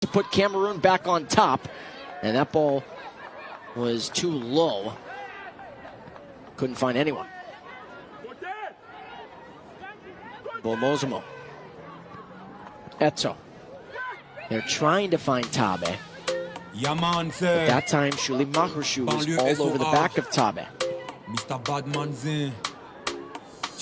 to put Cameroun back on top, and that ball was too low. Couldn't find anyone. Bomozimo. Etso. They're trying to find Tabe. At that time, Shuli Mahrushu was all over the back of Tabe. So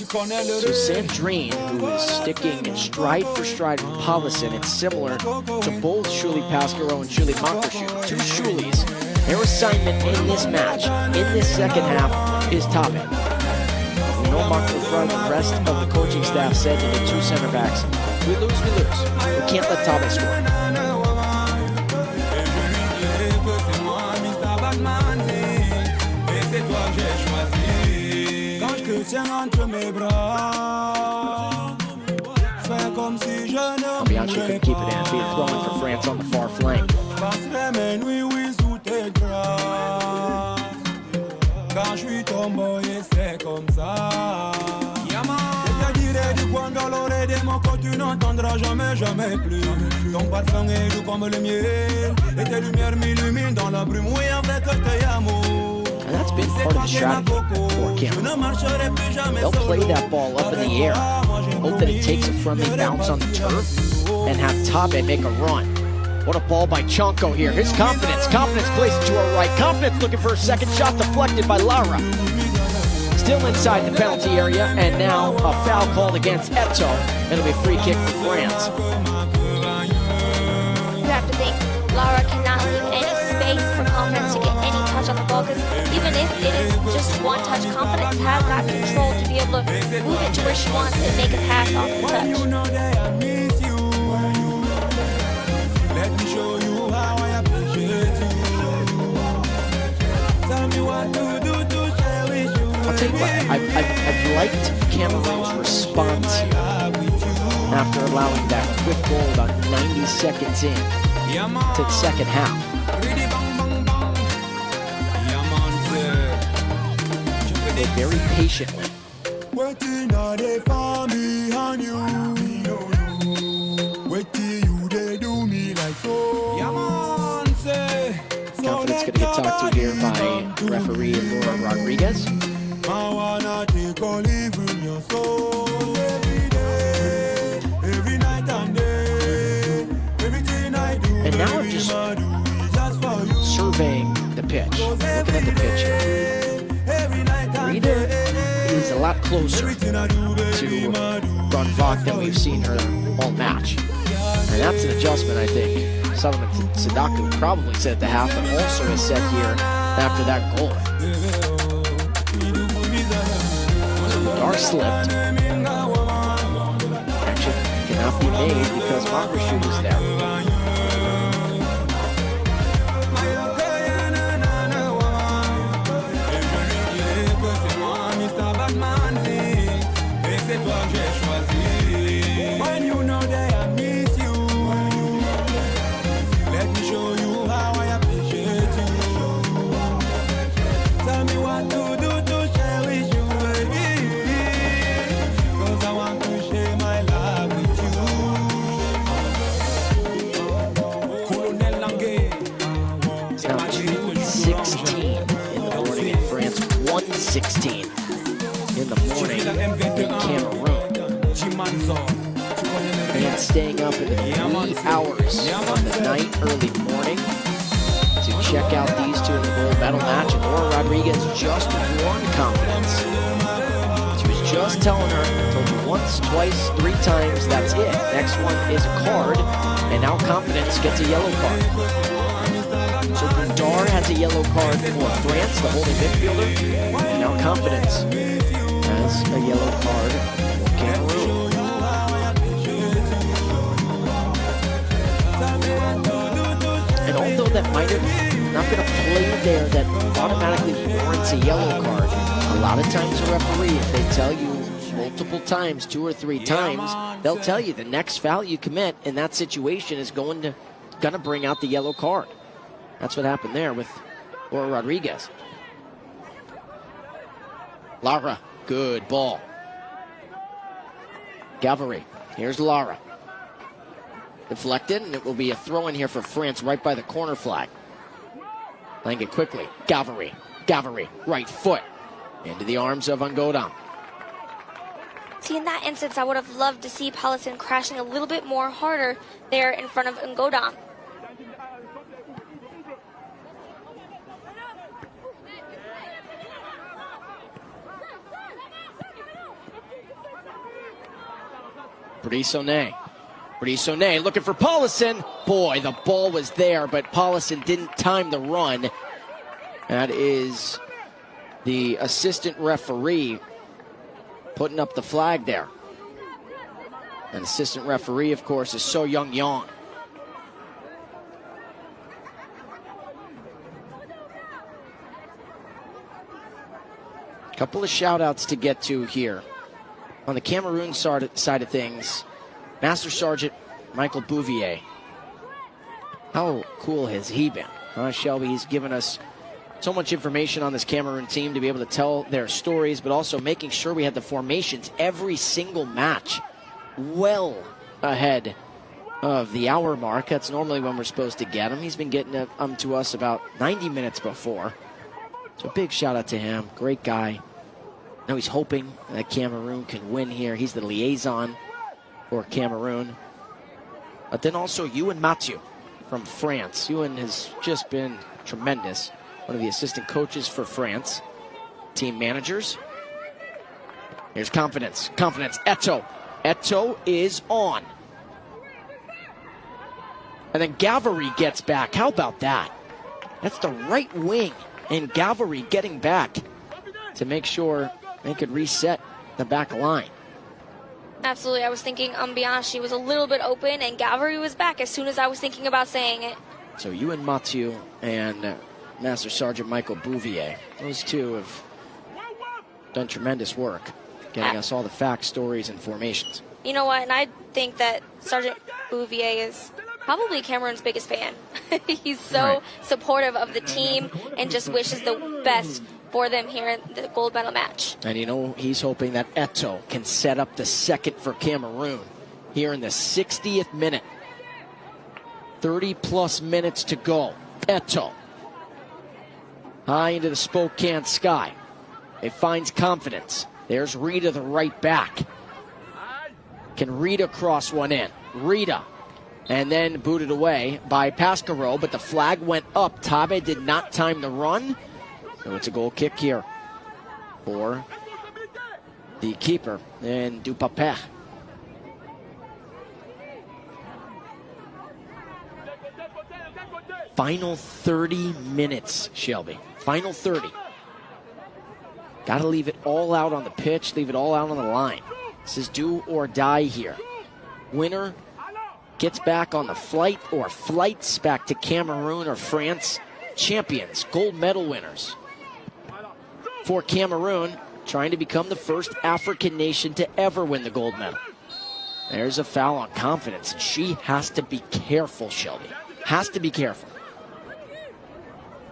Sandrine, who is sticking stride for stride with Paulison, it's similar to both Shuli Pasquero and Shuli Mahrushu. Two Shulis. Their assignment in this match, in this second half, is Tabe. No Makrofra, the rest of the coaching staff said to the two center backs, we lose, we lose. We can't let Tabe score. Bianchi couldn't keep it in. Be throwing for France on the far flank. And that's been part of the strategy for Cameroun. They'll play that ball up in the air, hope that it takes a friendly bounce on the turf, and have Tabe make a run. What a ball by Chonko here. His confidence. Confidence placed to her right. Confidence looking for a second shot, deflected by Lara. Still inside the penalty area, and now a foul called against Etso. It'll be a free kick for France. You have to think, Lara cannot leave any space for Confidence to get any touch on the ball, because even if it is just one touch, Confidence has that control to be able to move it to where she wants and make a pass off the touch. Let me show you how I appreciate you. Tell me what to do to cherish you. I'll tell you what, I've liked Cameroon's response here after allowing that quick goal about 90 seconds in to the second half. They played very patiently. Confidence going to get talked to here by referee Laura Rodriguez. And now I'm just surveying the pitch, looking at the pitch here. Rita is a lot closer to Van Vach than we've seen her all match. And that's an adjustment, I think. Solomon Sadaku probably said at the half, but also has said here after that goal. So Dar slipped. Action cannot be made because Mahrushu was there. When you know that I miss you, let me show you how I appreciate you. Tell me what to do to cherish you, baby, 'cause I want to share my love with you. It's now 2:16 in the morning in France, 1:16 in the morning in Cameroon. And staying up in the wee hours of the night, early morning, to check out these two in the gold medal match. And Laura Rodriguez just won Confidence. She was just telling her, told you once, twice, 3 times, that's it. Next one is a card, and now Confidence gets a yellow card. So Dar has a yellow card for France, the holding midfielder, and now Confidence has a yellow card for Cameroon. And although that might have not been a play there that automatically warrants a yellow card, a lot of times a referee, if they tell you multiple times, 2 or 3 times, they'll tell you the next foul you commit in that situation is gonna bring out the yellow card. That's what happened there with Laura Rodriguez. Lara, good ball. Galvary, here's Lara. Deflected, and it will be a throw in here for France right by the corner flag. Playing it quickly. Gavary, right foot. Into the arms of Angodam. See, in that instance, I would have loved to see Paulison crashing a little bit more harder there in front of Ngodam. Brissonet looking for Paulison. Boy, the ball was there, but Paulison didn't time the run. That is the assistant referee putting up the flag there. And assistant referee, of course, is So Young Yong. Couple of shout-outs to get to here. On the Cameroun side of things, Master Sergeant Michael Bouvier. How cool has he been? Shelby, he's given us so much information on this Cameroun team to be able to tell their stories, but also making sure we had the formations every single match well ahead of the hour mark. That's normally when we're supposed to get them. He's been getting them to us about 90 minutes before. So big shout out to him. Great guy. Now he's hoping that Cameroun can win here. He's the liaison for Cameroun. But then also Ewan Mathieu from France. Ewan has just been tremendous. One of the assistant coaches for France. Team managers. Here's Confidence. Eto'o. Eto'o is on. And then Gavary gets back. How about that? That's the right wing. And Gavary getting back to make sure they could reset the back line. Absolutely. I was thinking Ambianchi was a little bit open, and Gavary was back as soon as I was thinking about saying it. So Ewan Mathieu and Master Sergeant Michael Bouvier, those two have done tremendous work getting us all the facts, stories, and formations. You know what? And I think that Sergeant Bouvier is probably Cameroon's biggest fan. He's so supportive of the team and just wishes the best for them here in the gold medal match. And you know, he's hoping that Eto'o can set up the second for Cameroon here in the 60th minute. 30-plus minutes to go. Eto'o. High into the Spokane sky. It finds Confidence. There's Rita, the right back. Can Rita cross one in? Rita. And then booted away by Pasquarot, but the flag went up. Tabe did not time the run. So it's a goal kick here for the keeper and Dupapet. Final 30 minutes, Shelby. Final 30. Got to leave it all out on the pitch, leave it all out on the line. This is do or die here. Winner gets back on the flight or flights back to Cameroon or France. Champions, gold medal winners. For Cameroon, trying to become the first African nation to ever win the gold medal. There's a foul on Confidence. She has to be careful, Shelby. Has to be careful.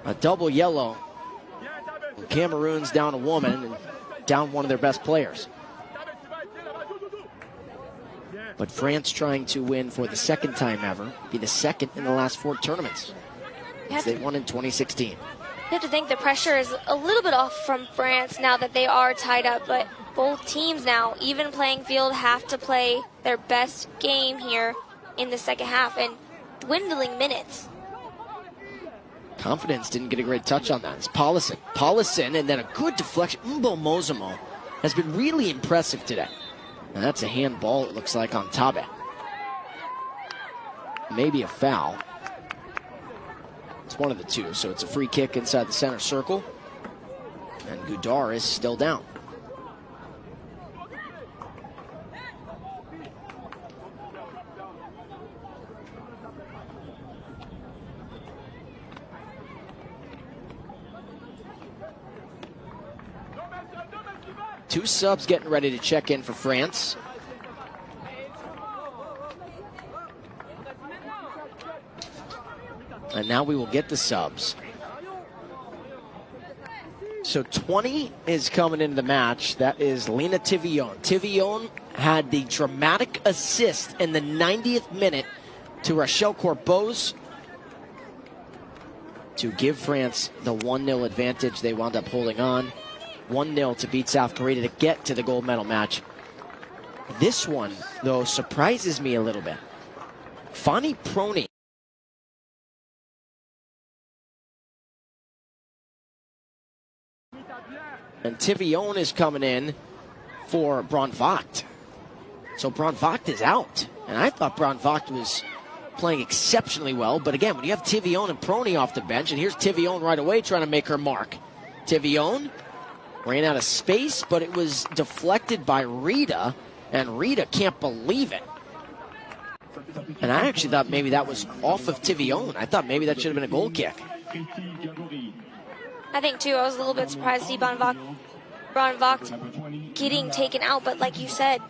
A double yellow. Cameroon's down a woman and down one of their best players. But France trying to win for the second time ever. Be the second in the last 4 tournaments. They won in 2016. You have to think the pressure is a little bit off from France now that they are tied up, but both teams now, even playing field, have to play their best game here in the second half and dwindling minutes. Confidence didn't get a great touch on that. It's Paulison, and then a good deflection. Mbo Mozamo has been really impressive today. And that's a handball, it looks like, on Tabe. Maybe a foul. It's one of the two, so it's a free kick inside the center circle. And Goudart is still down. Two subs getting ready to check in for France. And now we will get the subs. So 20 is coming into the match. That is Lena Tivillon. Tivillon had the dramatic assist in the 90th minute to Rachel Corbeau's to give France the 1-0 advantage. They wound up holding on 1-0 to beat South Korea to get to the gold medal match. This one, though, surprises me a little bit. Fanny Prony. And Tivion is coming in for Brand Vogt. So Brand Vogt is out. And I thought Brand Vogt was playing exceptionally well. But again, when you have Tivion and Prony off the bench, and here's Tivion right away trying to make her mark. Tivion ran out of space, but it was deflected by Rita. And Rita can't believe it. And I actually thought maybe that was off of Tivion. I thought maybe that should have been a goal kick. I think, too, I was a little bit surprised to see Brand Vogt getting taken out. But like you said,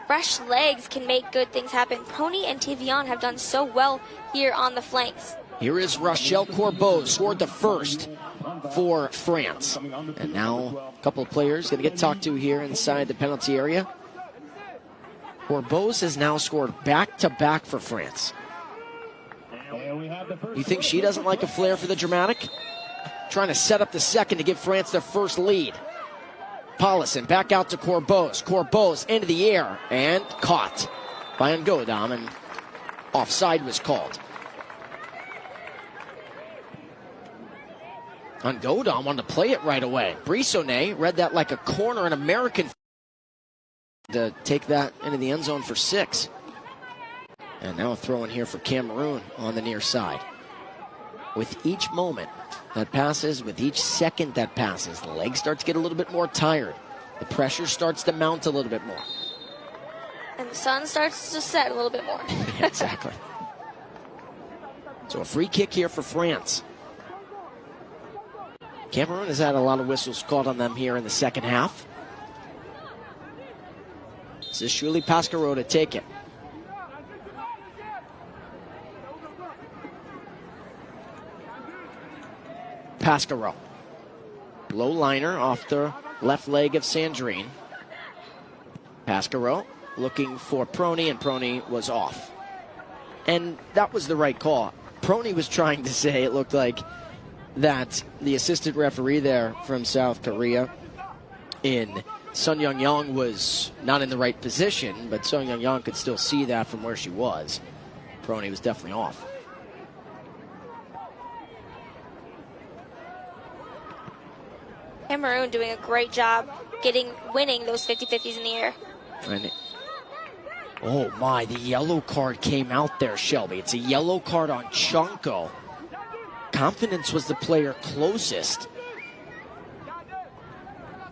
fresh legs can make good things happen. Prony and Tivion have done so well here on the flanks. Here is Rachel Corbeau, scored the first for France. And now a couple of players going to get talked to here inside the penalty area. Corbeau has now scored back-to-back for France. You think she doesn't like a flair for the dramatic? Trying to set up the second to give France their first lead. Paulison back out to Corbeau. Corbeau's into the air and caught by Ngodam, and offside was called. Ngodam wanted to play it right away. Brissonnet read that like a corner, an American to take that into the end zone for 6. And now a throw in here for Cameroun on the near side. With each moment that passes, with each second that passes, the legs start to get a little bit more tired. The pressure starts to mount a little bit more. And the sun starts to set a little bit more. Exactly. So a free kick here for France. Cameroun has had a lot of whistles called on them here in the second half. This is Julie Pasquarot to take it. Pasquarot. Low liner off the left leg of Sandrine. Pasquarot looking for Prony, and Prony was off. And that was the right call. Prony was trying to say, it looked like, that the assistant referee there from South Korea in Sun Young was not in the right position, but Sun Young could still see that from where she was. Prony was definitely off. Cameroun doing a great job winning those 50-50s in the air. Oh my, the yellow card came out there, Shelby. It's a yellow card on Chonko. Confidence was the player closest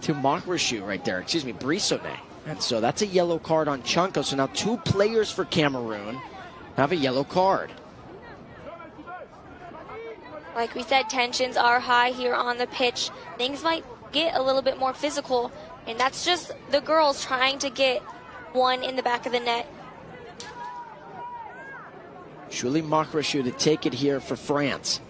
to Makrashu right there. Excuse me, Brissonnet. And so that's a yellow card on Chonko. So now 2 players for Cameroun have a yellow card. Like we said, tensions are high here on the pitch. Things might get a little bit more physical, and that's just the girls trying to get one in the back of the net. Julie Makrashu to take it here for France.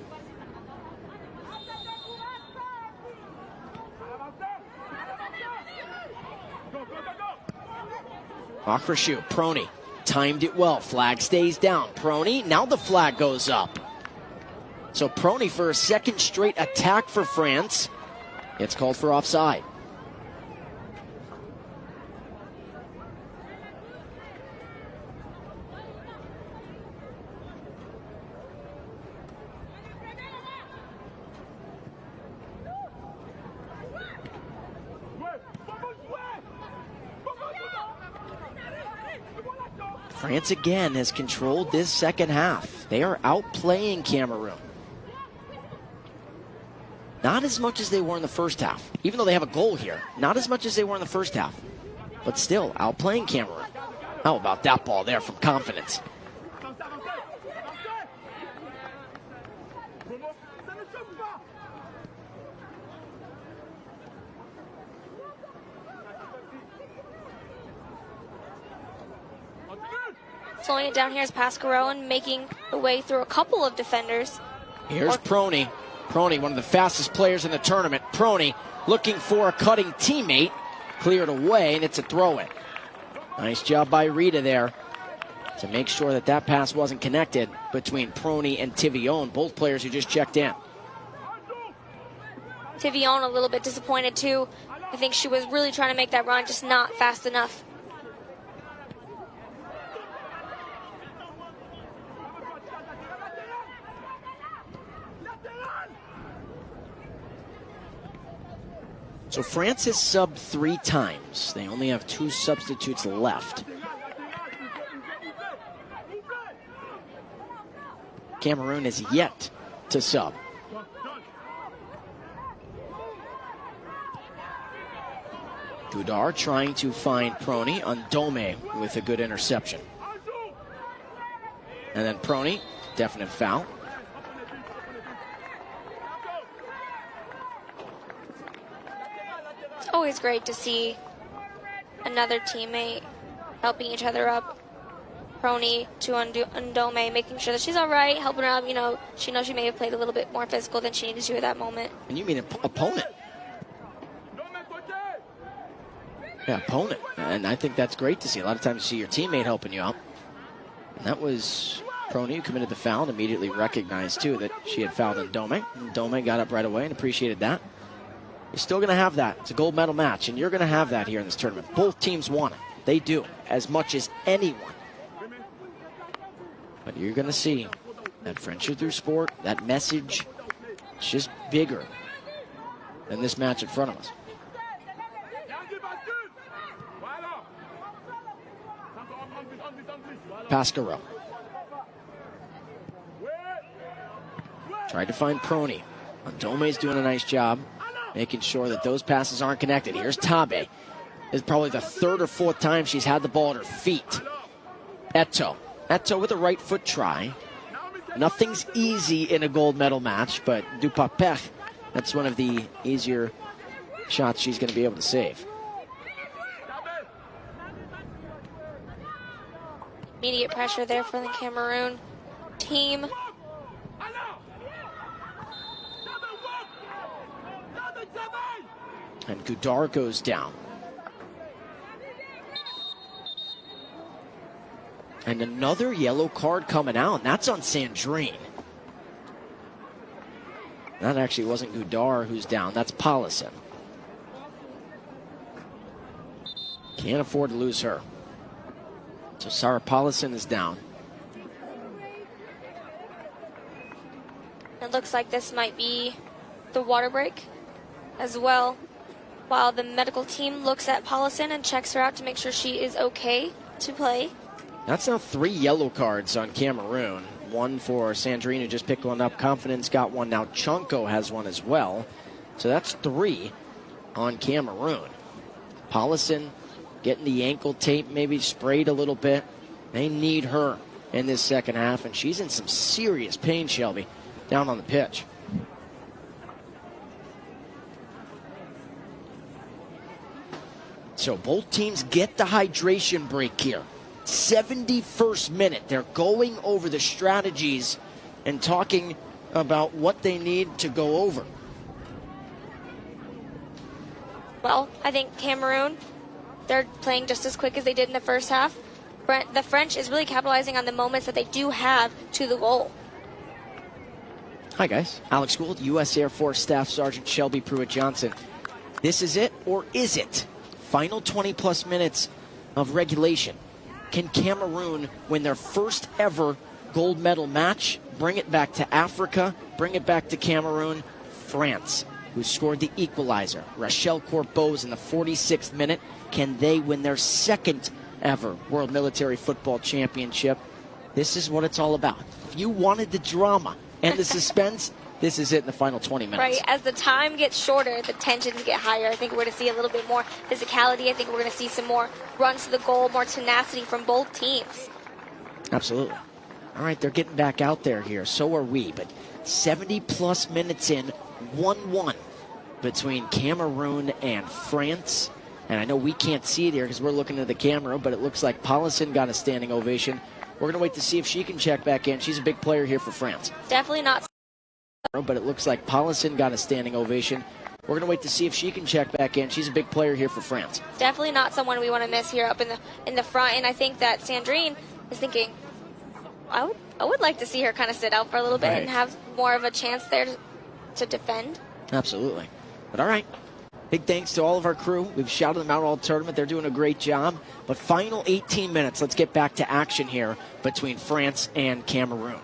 Makrashu, Prony, timed it well. Flag stays down. Prony, now the flag goes up. So Prony for a second straight attack for France. It's called for offside. France again has controlled this second half. They are outplaying Cameroun. Not as much as they were in the first half. Even though they have a goal here, not as much as they were in the first half. But still, outplaying Cameroun. How about that ball there from Confidence? Slowing it down here is Pasquarot and making the way through a couple of defenders. Here's Prony. Prony, one of the fastest players in the tournament. Prony looking for a cutting teammate. Cleared away, and it's a throw-in. Nice job by Rita there. to make sure that that pass wasn't connected between Prony and Tivione, both players who just checked in. Tivione a little bit disappointed too. I think she was really trying to make that run, just not fast enough. So France has subbed 3 times. They only have 2 substitutes left. Cameroun is yet to sub. Goudard trying to find Prony on Dome with a good interception. And then Prony, definite foul. It's always great to see another teammate helping each other up. Prony to Ndome, making sure that she's all right, helping her out. You know, she knows she may have played a little bit more physical than she needed to at that moment. And you mean opponent? Yeah, opponent. And I think that's great to see. A lot of times you see your teammate helping you out. And that was Prony who committed the foul and immediately recognized, too, that she had fouled Ndome. Ndome got up right away and appreciated that. You're still going to have that. It's a gold medal match, and you're going to have that here in this tournament. Both teams want it. They do, as much as anyone. But you're going to see that friendship through sport, that message, it's just bigger than this match in front of us. Pasquarello. Tried to find Prony. Dome's doing a nice job making sure that those passes aren't connected. Here's Tabe. This is probably the 3rd or 4th time she's had the ball at her feet. Eto'o with a right foot try. Nothing's easy in a gold medal match, but Dupapech, that's one of the easier shots she's going to be able to save. Immediate pressure there for the Cameroun team. And Goudard goes down. And another yellow card coming out, and that's on Sandrine. That actually wasn't Goudard who's down, that's Paulison. Can't afford to lose her. So Sarah Paulison is down. It looks like this might be the water break as well. While the medical team looks at Paulison and checks her out to make sure she is okay to play. That's now 3 yellow cards on Cameroun. One for Sandrine, who just picked one up. Confidence got one. Now Chunko has one as well. So that's 3 on Cameroun. Paulison getting the ankle tape maybe sprayed a little bit. They need her in this second half, and she's in some serious pain, Shelby, down on the pitch. So both teams get the hydration break here. 71st minute. They're going over the strategies and talking about what they need to go over. Well, I think Cameroun, they're playing just as quick as they did in the first half. The French is really capitalizing on the moments that they do have to the goal. Hi, guys. Alex Gould, U.S. Air Force Staff Sergeant Shelby Pruitt-Johnson. This is it, or is it? Final 20-plus minutes of regulation. Can Cameroun win their first ever gold medal match, bring it back to Africa, bring it back to Cameroun? France, who scored the equalizer. Rachel Corbeau's in the 46th minute. Can they win their second ever World Military Football Championship? This is what it's all about. If you wanted the drama and the suspense, this is it in the final 20 minutes. Right, as the time gets shorter, the tensions get higher. I think we're going to see a little bit more physicality. I think we're going to see some more runs to the goal, more tenacity from both teams. Absolutely. All right, they're getting back out there here. So are we. But 70-plus minutes in, 1-1 between Cameroun and France. And I know we can't see it here because we're looking at the camera, but it looks like Paulison got a standing ovation. We're going to wait to see if she can check back in. She's a big player here for France. Definitely not. But it looks like Paulison got a standing ovation. We're going to wait to see if she can check back in. She's a big player here for France. Definitely not someone we want to miss here up in the front. And I think that Sandrine is thinking, I would like to see her kind of sit out for a little bit and have more of a chance there to defend. Absolutely. But all right. Big thanks to all of our crew. We've shouted them out all tournament. They're doing a great job. But final 18 minutes, let's get back to action here between France and Cameroon.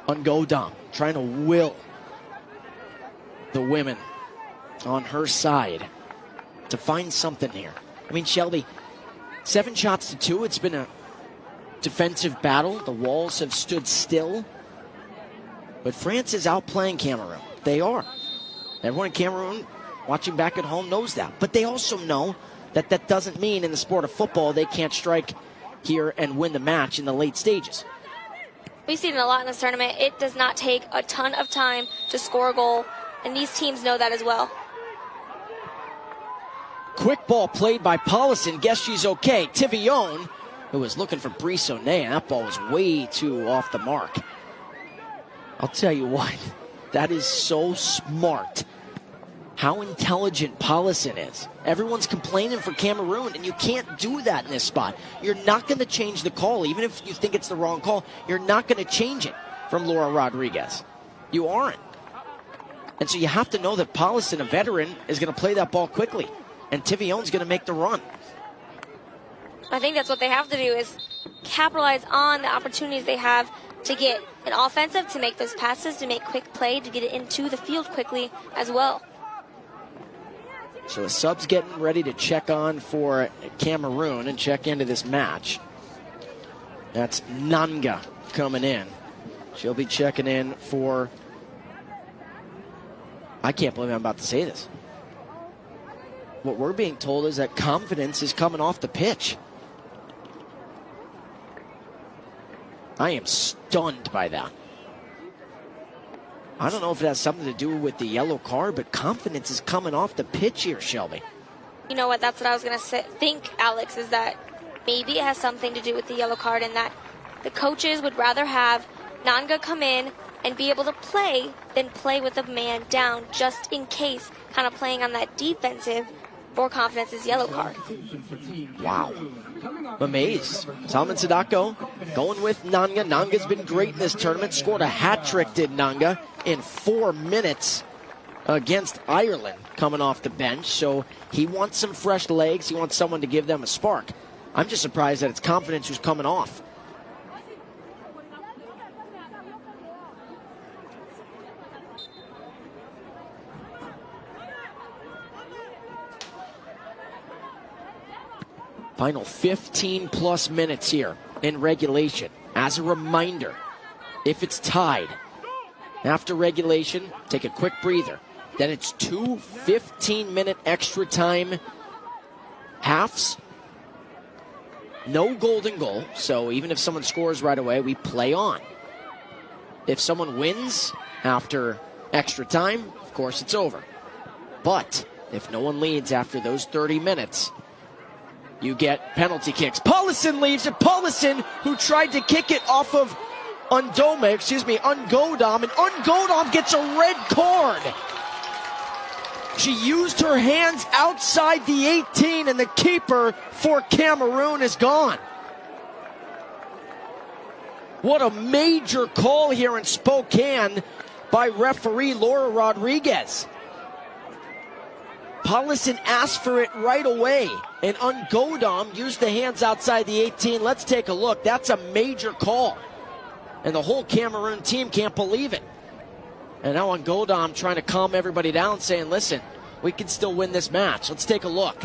Ungodam trying to will the women on her side to find something here. I mean, Shelby, 7 shots to 2. It's been a defensive battle. The walls have stood still. But France is outplaying Cameroon. They are. Everyone in Cameroon watching back at home knows that. But they also know that that doesn't mean in the sport of football they can't strike here and win the match in the late stages. We've seen it a lot in this tournament. It does not take a ton of time to score a goal, and these teams know that as well. Quick ball played by Paulison. Guess she's okay. Tivillon, who was looking for Brissonnet. That ball was way too off the mark. I'll tell you what, that is so smart. How intelligent Paulison is. Everyone's complaining for Cameroon, and you can't do that in this spot. You're not going to change the call, even if you think it's the wrong call. You're not going to change it from Laura Rodriguez. You aren't. And so you have to know that Paulison, a veteran, is going to play that ball quickly, and Tivillon's going to make the run. I think that's what they have to do, is capitalize on the opportunities they have to get an offensive, to make those passes, to make quick play, to get it into the field quickly as well. So the subs getting ready to check on for Cameroon and check into this match. That's Nanga coming in. She'll be checking in for... I can't believe I'm about to say this. What we're being told is that confidence is coming off the pitch. I am stunned by that. I don't know if it has something to do with the yellow card, but confidence is coming off the pitch here, Shelby. You know what, that's what I was going to think, Alex, is that maybe it has something to do with the yellow card, and that the coaches would rather have Nanga come in and be able to play than play with a man down, just in case, kind of playing on that defensive for confidence's yellow card. Wow. I'm amazed. Salman Sadako going with Nanga. Nanga's been great in this tournament. Scored a hat trick, did Nanga, in 4 minutes against Ireland coming off the bench. So he wants some fresh legs. He wants someone to give them a spark. I'm just surprised that it's confidence who's coming off. Final 15-plus minutes here in regulation. As a reminder, if it's tied after regulation, take a quick breather. Then it's 2 15-minute extra time halves. No golden goal, so even if someone scores right away, we play on. If someone wins after extra time, of course it's over. But if no one leads after those 30 minutes, you get penalty kicks. Paulison leaves it. Paulison, who tried to kick it off of Ungodam, and Ungodam gets a red card. She used her hands outside the 18, and the keeper for Cameroon is gone. What a major call here in Spokane by referee Laura Rodriguez. Paulison asked for it right away, and Ungodam used the hands outside the 18. Let's take a look. That's a major call, and the whole Cameroon team can't believe it. And now Ungodam trying to calm everybody down, saying, listen, we can still win this match. Let's take a look.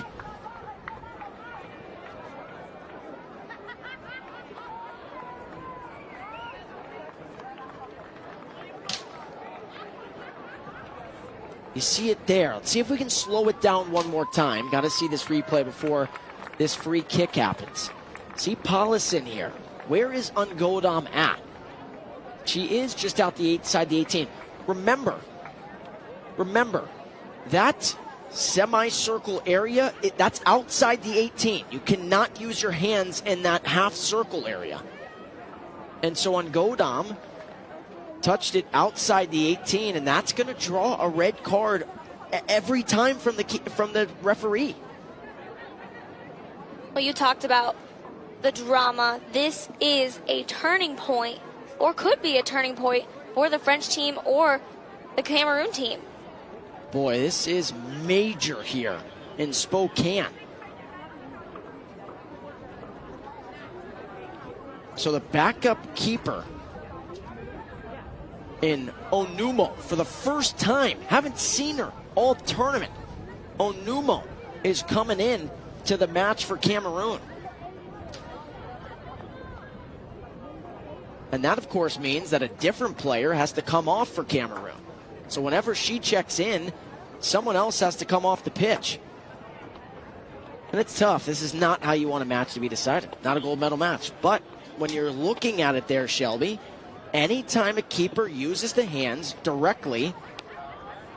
You see it there. Let's see if we can slow it down one more time. Got to see this replay before this free kick happens. See Paulison here. Where is Ungodam at? She is just outside the 18. Remember, that semicircle area, that's outside the 18. You cannot use your hands in that half circle area. And so Ungodam touched it outside the 18, and that's going to draw a red card every time from the referee. Well, you talked about the drama. This is a turning point, or could be a turning point, for the French team or the Cameroun team. Boy, this is major here in Spokane. So the backup keeper in Onumo for the first time, haven't seen her all tournament. Onumo is coming in to the match for Cameroun. And that, of course, means that a different player has to come off for Cameroun. So whenever she checks in, someone else has to come off the pitch. And it's tough. This is not how you want a match to be decided. Not a gold medal match. But when you're looking at it there, Shelby, anytime a keeper uses the hands directly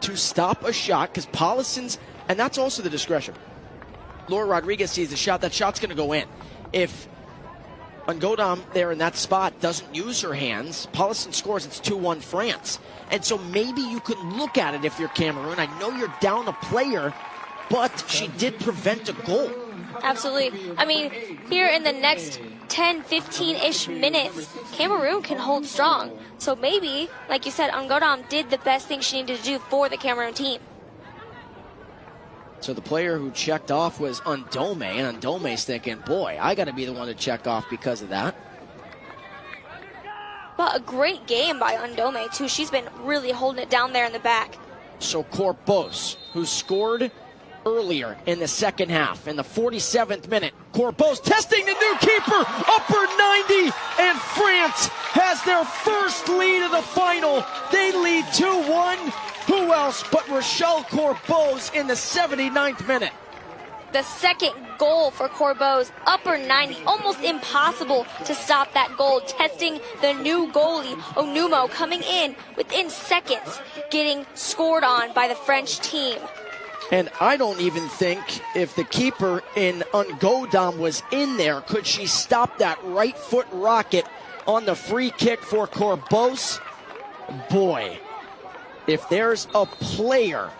to stop a shot, because Pollison's, and that's also the discretion. Laura Rodriguez sees the shot, that shot's going to go in. If Ngodam there in that spot doesn't use her hands, Pollison scores, it's 2-1 France. And so maybe you could look at it if you're Cameroun. I know you're down a player, but she did prevent a goal. Absolutely. I mean, here in the next 10, 15-ish minutes, Cameroun can hold strong. So maybe, like you said, Ngodam did the best thing she needed to do for the Cameroun team. So the player who checked off was Ndome, and Ndome's thinking, boy, I got to be the one to check off because of that. But a great game by Ndome, too. She's been really holding it down there in the back. So Corbos, who scored earlier in the second half, in the 47th minute, Corbos testing the new keeper, upper 90, and France has their first lead of the final. They lead 2-1. Who else but Rochelle Corbos in the 79th minute? The second goal for Corbos, upper 90, almost impossible to stop that goal. Testing the new goalie, Onumo, coming in within seconds, getting scored on by the French team. And I don't even think if the keeper in Ngodam was in there, could she stop that right foot rocket on the free kick for Corbos? Boy, if there's a player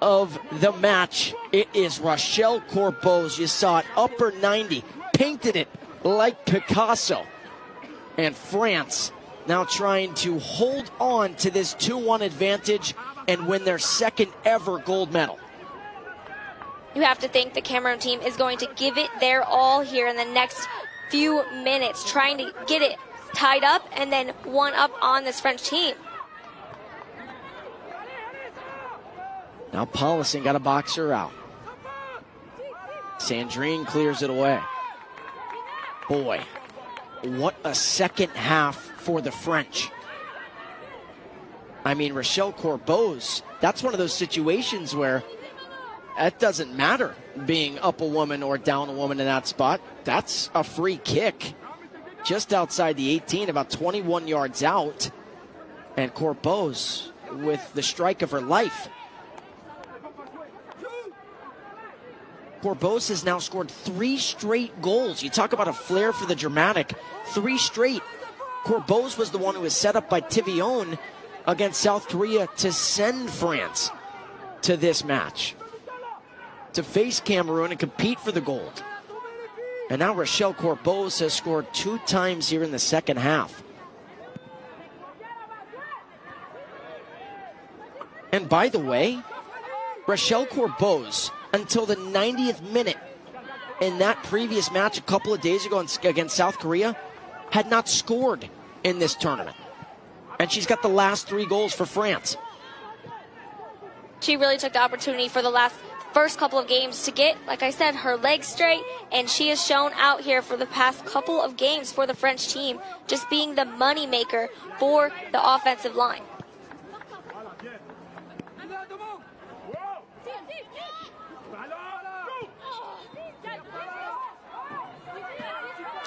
of the match, it is Rochelle Corbos. You saw it, upper 90, painted it like Picasso. And France now trying to hold on to this 2-1 advantage and win their second ever gold medal. You have to think the Cameroun team is going to give it their all here in the next few minutes, trying to get it tied up and then one up on this French team. Now Pollison got to box her out. Sandrine clears it away. Boy, what a second half for the French. I mean, Rochelle Corbos, that's one of those situations where it doesn't matter being up a woman or down a woman in that spot. That's a free kick just outside the 18, about 21 yards out. And Corbos with the strike of her life. Corbos has now scored 3 straight goals. You talk about a flair for the dramatic. 3 straight. Corbos was the one who was set up by Tivion against South Korea to send France to this match, to face Cameroun and compete for the gold. And now Rochelle Corbos has scored 2 times here in the second half. And by the way, Rochelle Corbos, until the 90th minute in that previous match a couple of days ago against South Korea, had not scored in this tournament. And she's got the last 3 goals for France. She really took the opportunity for the first couple of games to get, like I said, her legs straight, and she has shown out here for the past couple of games for the French team, just being the money maker for the offensive line.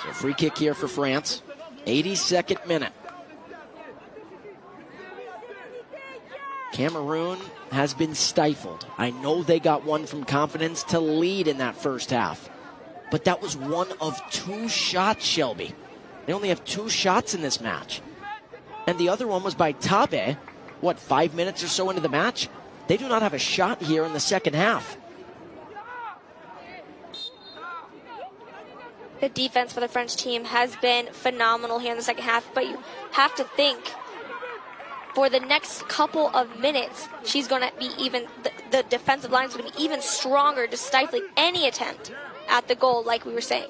So free kick here for France, 82nd minute. Cameroun has been stifled. I know they got one from confidence to lead in that first half, but that was one of 2 shots, Shelby. They only have 2 shots in this match. and the other one was by Tabe, 5 minutes or so into the match? They do not have a shot here in the second half. The defense for the French team has been phenomenal here in the second half, but you have to think for the next couple of minutes, she's going to be the defensive line is going to be even stronger to stifle any attempt at the goal, like we were saying.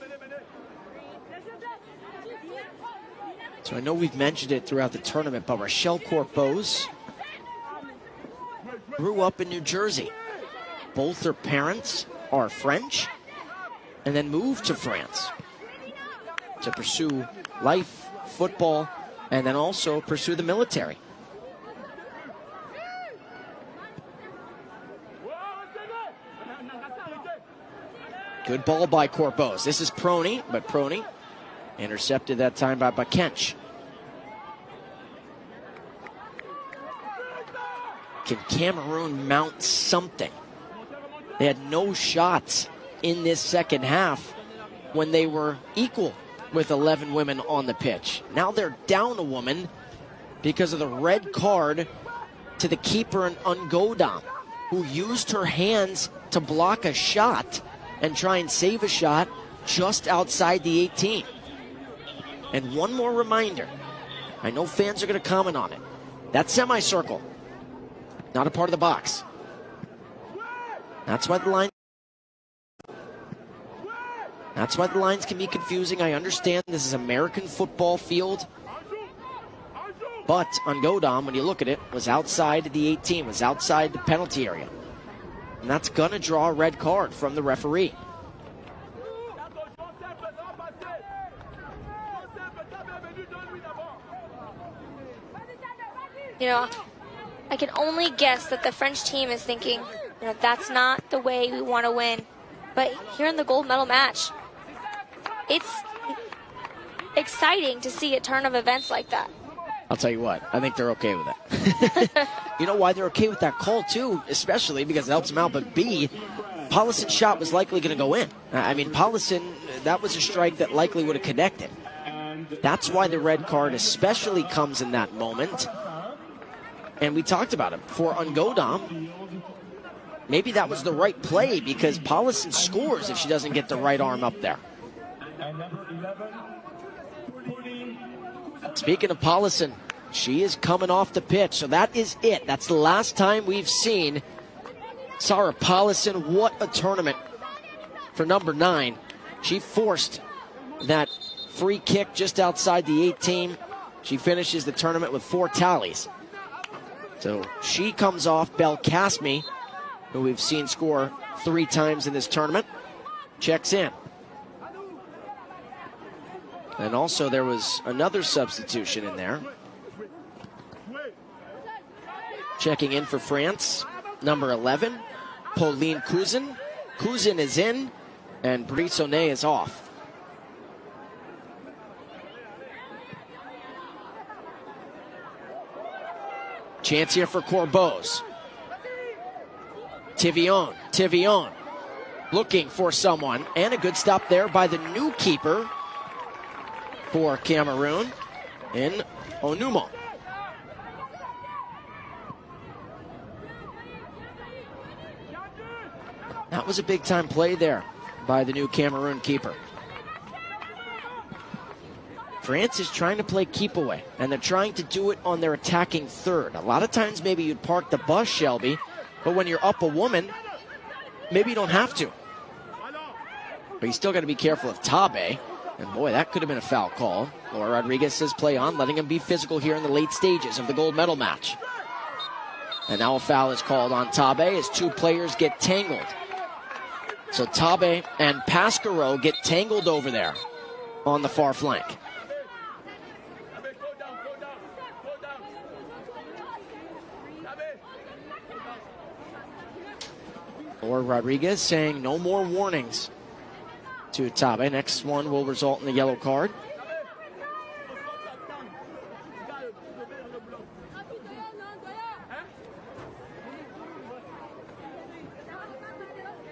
So I know we've mentioned it throughout the tournament, but Rochelle Corpos grew up in New Jersey. Both her parents are French and then moved to France to pursue life, football, and then also pursue the military. Good ball by Corpos. This is Prony, but Prony intercepted that time by Bakench. Can Cameroon mount something? They had no shots in this second half when they were equal with 11 women on the pitch. Now they're down a woman because of the red card to the keeper in Ungodam, who used her hands to block a shot and try and save a shot just outside the 18. And one more reminder, I know fans are going to comment on it. That semicircle, not a part of the box. That's why the lines can be confusing. I understand this is American football field. But Ungodam, when you look at it, was outside the 18, was outside the penalty area. And that's going to draw a red card from the referee. You know, I can only guess that the French team is thinking, you know, that's not the way we want to win. But here in the gold medal match, it's exciting to see a turn of events like that. I'll tell you what, I think they're okay with it. You know why they're okay with that call, too? Especially because it helps them out. But B, Paulison's shot was likely going to go in. I mean, Paulison, that was a strike that likely would have connected. That's why the red card especially comes in that moment. And we talked about it. For Ungodam, maybe that was the right play because Paulison scores if she doesn't get the right arm up there. Speaking of Paulison, she is coming off the pitch, so that is it. That's the last time we've seen Sarah Paulison. What a tournament for number 9. She forced that free kick just outside the 18. She finishes the tournament with 4 tallies. So she comes off Belkacemi, who we've seen score 3 times in this tournament, checks in. And also there was another substitution in there. Checking in for France, number 11, Pauline Cousin. Cousin is in, and Brissonnet is off. Chance here for Corpos. Tivion looking for someone, and a good stop there by the new keeper for Cameroon in Onumo. That was a big-time play there by the new Cameroon keeper. France is trying to play keep away, and they're trying to do it on their attacking third. A lot of times maybe you'd park the bus, Shelby, but when you're up a woman, maybe you don't have to. But you still got to be careful of Tabe. And boy, that could have been a foul call. Laura Rodriguez says play on, letting him be physical here in the late stages of the gold medal match. And now a foul is called on Tabe as 2 players get tangled. So Tabe and Pasquero get tangled over there on the far flank. Laura Rodriguez saying no more warnings to Tabe. Next one will result in the yellow card.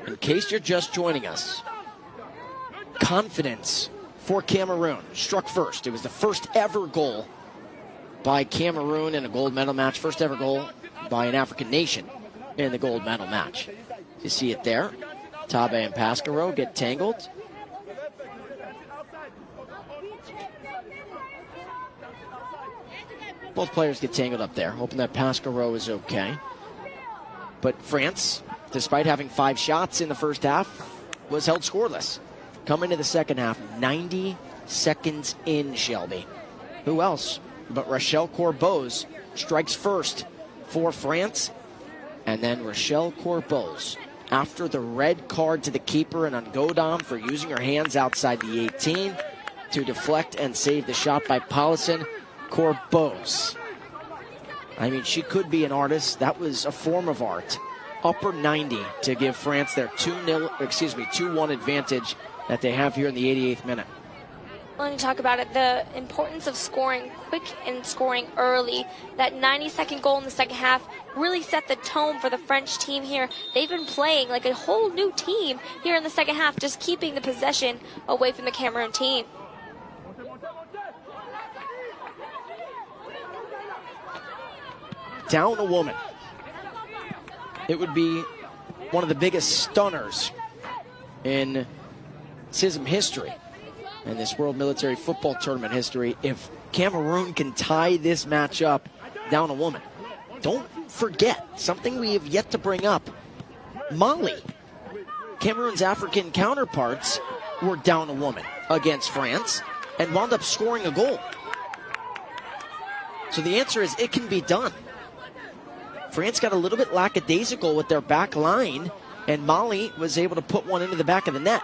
In case you're just joining us, confidence for Cameroon struck first. It was the first ever goal by Cameroon in a gold medal match. First ever goal by an African nation in the gold medal match. You see it there. Tabe and Pascaro get tangled. Both players get tangled up there, hoping that Pascaro is okay. But France, despite having 5 shots in the first half, was held scoreless. Coming to the second half, 90 seconds in, Shelby. Who else but Rachel Corbeau's strikes first for France. And then Rachel Corbeau's, after the red card to the keeper and on Godam for using her hands outside the 18 to deflect and save the shot by Paulison. Corbeau's, I mean, she could be an artist. That was a form of art. Upper 90 to give France their 2-1 advantage that they have here in the 88th minute. When you talk about it, the importance of scoring quick and scoring early. That 90-second goal in the second half really set the tone for the French team here. They've been playing like a whole new team here in the second half, just keeping the possession away from the Cameroon team. Down a woman. It would be one of the biggest stunners in CISM history and this World Military Football Tournament history if Cameroon can tie this match up down a woman. Don't forget, something we have yet to bring up, Mali, Cameroon's African counterparts, were down a woman against France and wound up scoring a goal. So the answer is it can be done. France got a little bit lackadaisical with their back line, and Mali was able to put one into the back of the net.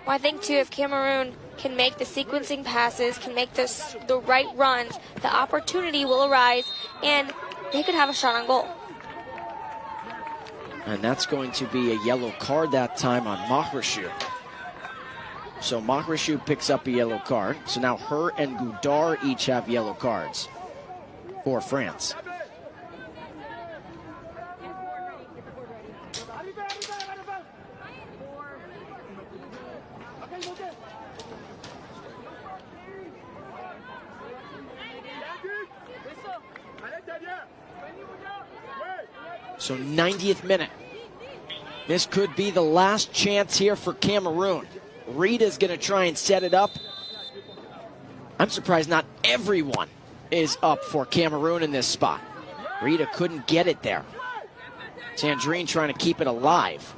Well, I think, too, if Cameroon can make the sequencing passes, can make the right runs, the opportunity will arise, and they could have a shot on goal. And that's going to be a yellow card that time on Mahreshu. So Mahreshu picks up a yellow card. So now her and Goudard each have yellow cards for France. So 90th minute. This could be the last chance here for Cameroon. Rita's going to try and set it up. I'm surprised not everyone is up for Cameroon in this spot. Rita couldn't get it there. Sandrine trying to keep it alive.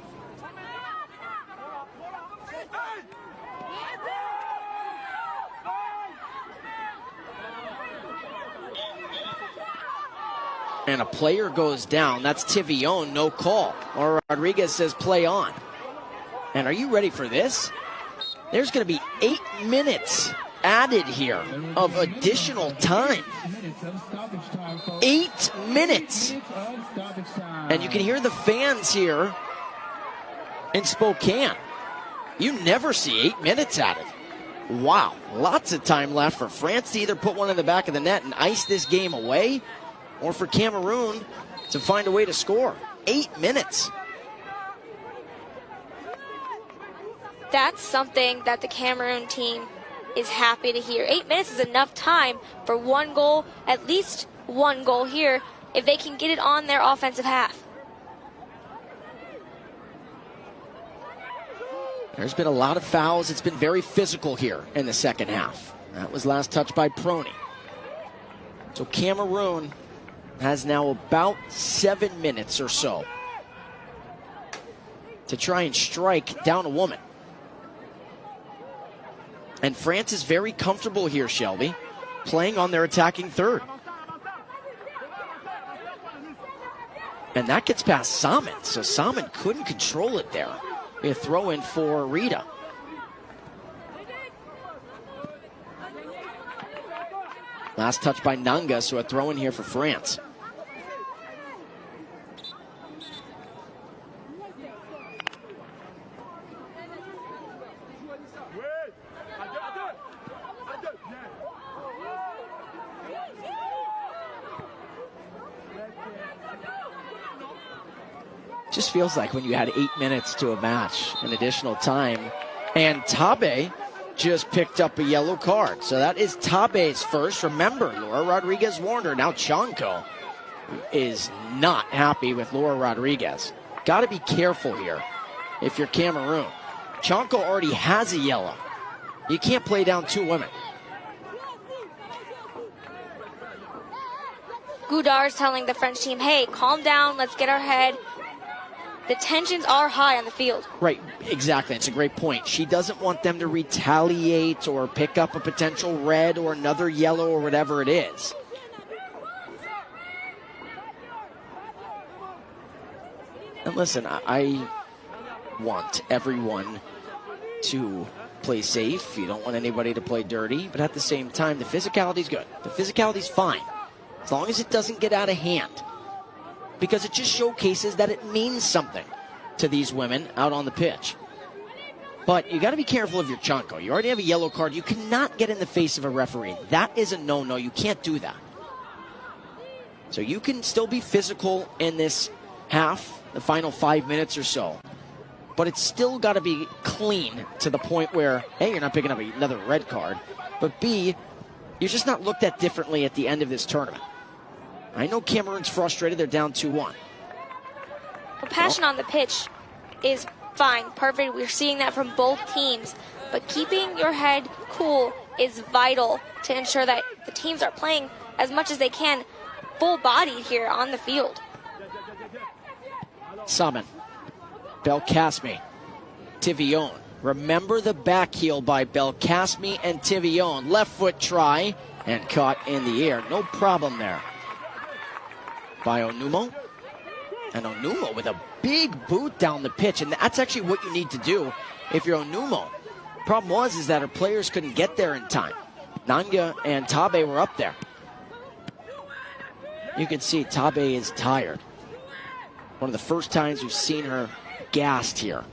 And a player goes down. That's Tivillon, no call. Or Rodriguez says play on. And are you ready for this? There's going to be 8 minutes added here of additional time. 8 minutes. And you can hear the fans here in Spokane. You never see 8 minutes added. Wow, lots of time left for France to either put one in the back of the net and ice this game away, or for Cameroon to find a way to score. 8 minutes. That's something that the Cameroon team is happy to hear. 8 minutes is enough time for one goal, at least one goal here, if they can get it on their offensive half. There's been a lot of fouls. It's been very physical here in the second half. That was last touched by Prony. So Cameroon has now about 7 minutes or so to try and strike down a woman. And France is very comfortable here, Shelby, playing on their attacking third. And that gets past Salmon, so Salmon couldn't control it there. A throw in for Rita. Last touch by Nanga, so a throw in here for France. Just feels like when you had 8 minutes to a match, an additional time. And Tabe just picked up a yellow card. So that is Tabe's first. Remember, Laura Rodriguez warned her. Now Chanko is not happy with Laura Rodriguez. Got to be careful here if you're Cameroon. Chanko already has a yellow. You can't play down two women. Goudard is telling the French team, hey, calm down, let's get our head. The tensions are high on the field. Right, exactly. It's a great point. She doesn't want them to retaliate or pick up a potential red or another yellow or whatever it is. And listen, I want everyone to play safe. You don't want anybody to play dirty. But at the same time, the physicality's good. The physicality's fine, as long as it doesn't get out of hand. Because it just showcases that it means something to these women out on the pitch. But you got to be careful of your Chanko. You already have a yellow card. You cannot get in the face of a referee. That is a no-no. You can't do that. So you can still be physical in this half, the final 5 minutes or so. But it's still got to be clean to the point where, A, you're not picking up another red card, but B, you're just not looked at differently at the end of this tournament. I know Cameroon's frustrated. They're down 2-1. Well, passion on the pitch is fine, perfect. We're seeing that from both teams. But keeping your head cool is vital to ensure that the teams are playing as much as they can full-bodied here on the field. Summon. Belkacemi. Tivillon. Remember the back heel by Belkacemi and Tivillon. Left foot try and caught in the air. No problem there. By Onumo. And Onumo with a big boot down the pitch. And that's actually what you need to do if you're Onumo. Problem was that her players couldn't get there in time. Nanga and Tabe were up there. You can see Tabe is tired. One of the first times we've seen her gassed here.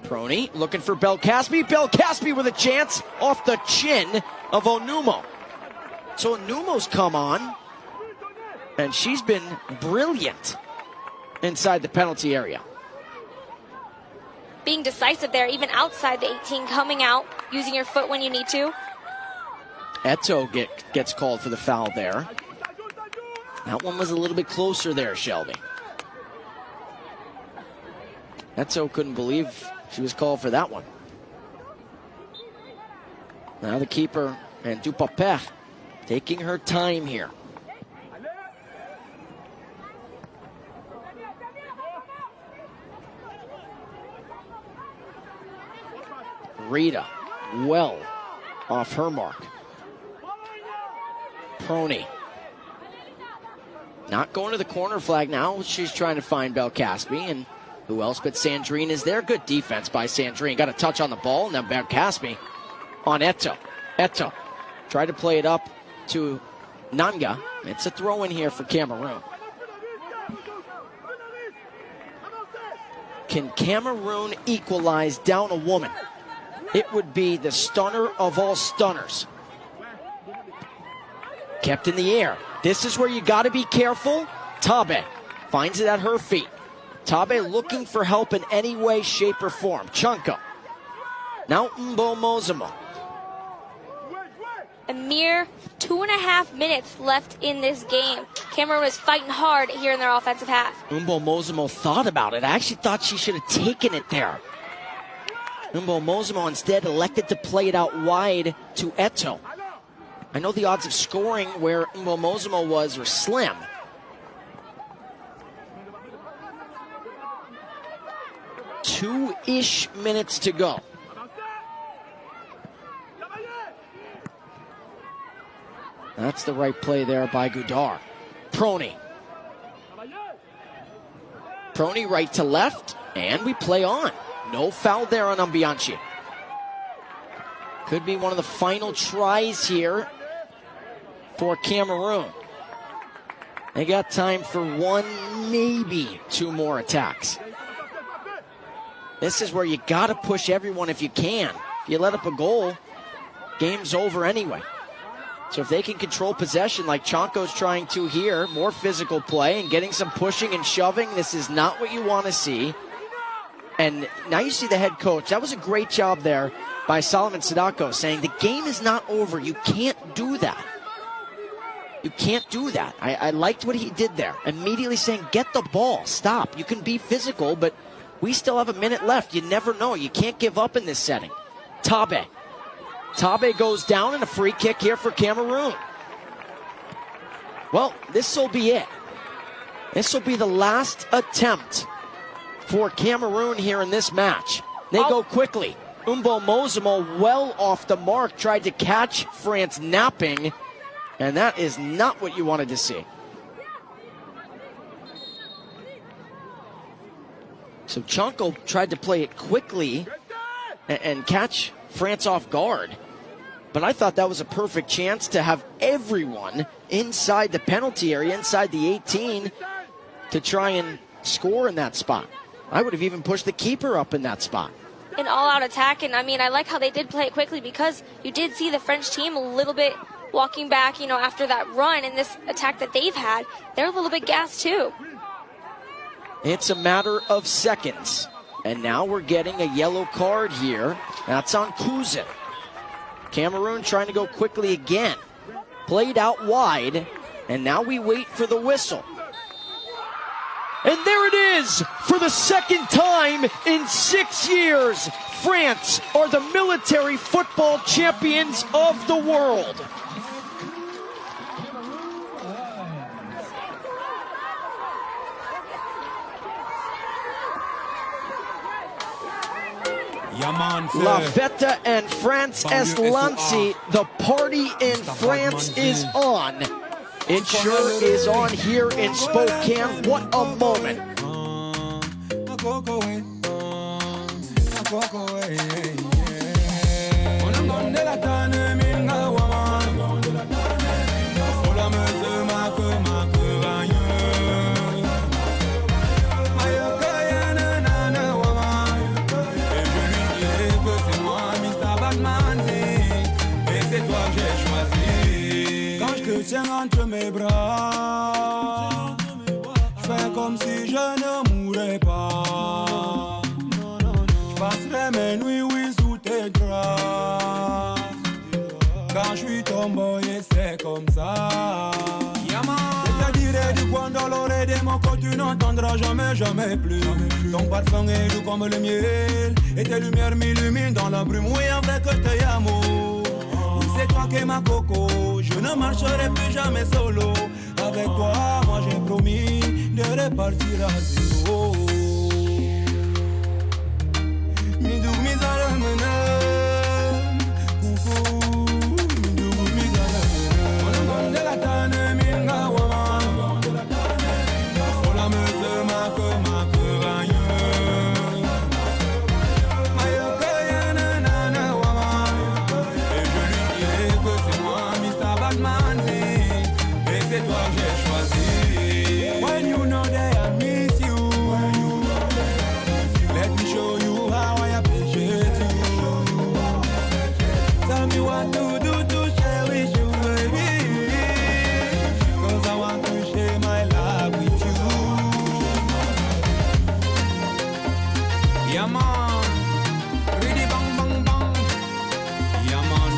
Prony looking for Belkacemi. Belkacemi with a chance off the chin of Onumo. So Onumo's come on, and she's been brilliant inside the penalty area. Being decisive there, even outside the 18, coming out, using your foot when you need to. Eto gets called for the foul there. That one was a little bit closer there, Shelby. Eto couldn't believe she was called for that one. Now the keeper and Dupapet taking her time here. Rita well off her mark. Prony not going to the corner flag now. She's trying to find Belkacemi, and who else but Sandrine is there? Good defense by Sandrine. Got a touch on the ball, and then Belkacemi on Eto. Eto tried to play it up to Nanga. It's a throw in here for Cameroon. Can Cameroon equalize down a woman? It would be the stunner of all stunners. Kept in the air. This is where you got to be careful. Tabe finds it at her feet. Tabe looking for help in any way, shape, or form. Chanko. Now Mbomozamo. A mere 2.5 minutes left in this game. Cameroon is fighting hard here in their offensive half. Mbomozamo thought about it. I actually thought she should have taken it there. Mbomozamo instead elected to play it out wide to Eto. I know the odds of scoring where Mbomozamo was are slim. Two-ish minutes to go. That's the right play there by Goudard. Prony. Prony right to left, and we play on. No foul there on Ambianchi. Could be one of the final tries here for Cameroon. They got time for one, maybe two more attacks. This is where you got to push everyone if you can. If you let up a goal, game's over anyway. So if they can control possession like Chanko's trying to here, more physical play and getting some pushing and shoving, this is not what you want to see. And now you see the head coach. That was a great job there by Solomon Sadako, saying the game is not over. You can't do that. You can't do that. I liked what he did there. Immediately saying, get the ball. Stop. You can be physical, but we still have a minute left. You never know. You can't give up in this setting. Tabe. Tabe goes down, and a free kick here for Cameroon. Well, this will be it. This will be the last attempt for Cameroon here in this match. They go quickly. Umbo Mozamo well off the mark, tried to catch France napping, and that is not what you wanted to see. So Chonko tried to play it quickly and catch France off guard. But I thought that was a perfect chance to have everyone inside the penalty area, inside the 18, to try and score in that spot. I would have even pushed the keeper up in that spot. An all-out attack, and I mean, I like how they did play it quickly, because you did see the French team a little bit walking back, you know, after that run and this attack that they've had. They're a little bit gassed too. It's a matter of seconds. And now we're getting a yellow card here. That's on Kuzin. Cameroon trying to go quickly again. Played out wide, and now we wait for the whistle. And there it is, for the second time in 6 years, France are the military football champions of the world. La Fête and France est lancée. The party in France is on. It sure is on here in Spokane. What a moment. Tiens entre mes bras, je fais comme si je ne mourrais pas. Je passerai mes nuits, oui, sous tes draps. Quand je suis ton boy, c'est comme ça. Je te dirai du coin dans l'oreille de mon corps, tu n'entendras jamais, jamais plus. Ton parfum est doux comme le miel, et tes lumières m'illuminent dans la brume. Oui, en vrai que t'es amour. C'est toi qui es ma coco, je ne marcherai plus jamais solo. Avec toi, moi j'ai promis de repartir à zéro. Midou mizale menem, coucou. Midou mizale menem. On engonde la tane minga waman. On la meuse ma que vagne. When you know that I miss you, let me show you how I appreciate you. Tell me what to do to cherish you, baby, 'cause I want to share my life with you. Yeah man, really bang bang bang. Yeah man,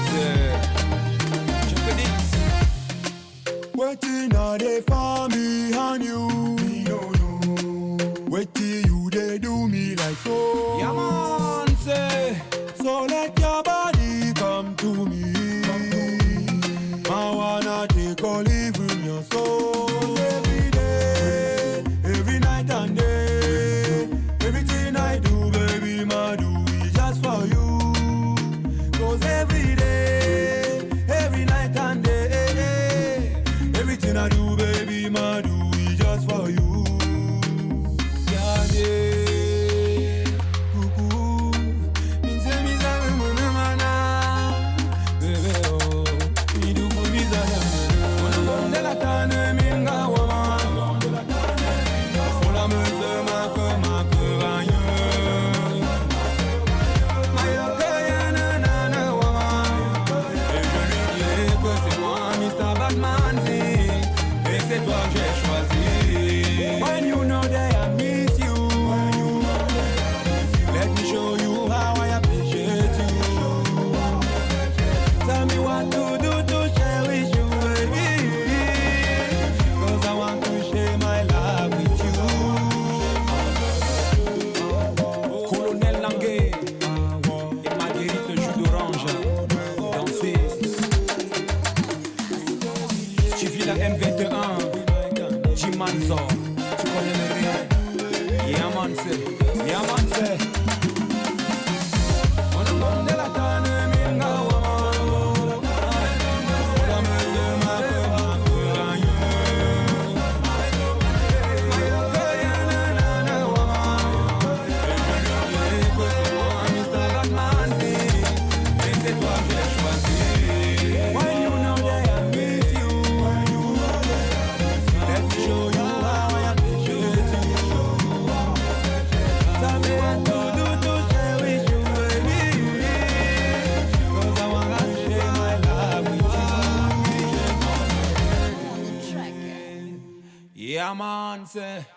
check this. Waiting on the family and you. Wait till you they do me like so. Yeah man, say. So let your body come to me. I wanna take all even your soul. Every day, every night and day. Everything I do, baby, ma do it just for you. 'Cause every day, every night and day. Everything I do, baby, ma do it just for you. Yeah, yeah. man, say. Yeah, man, say. Yeah, man, say.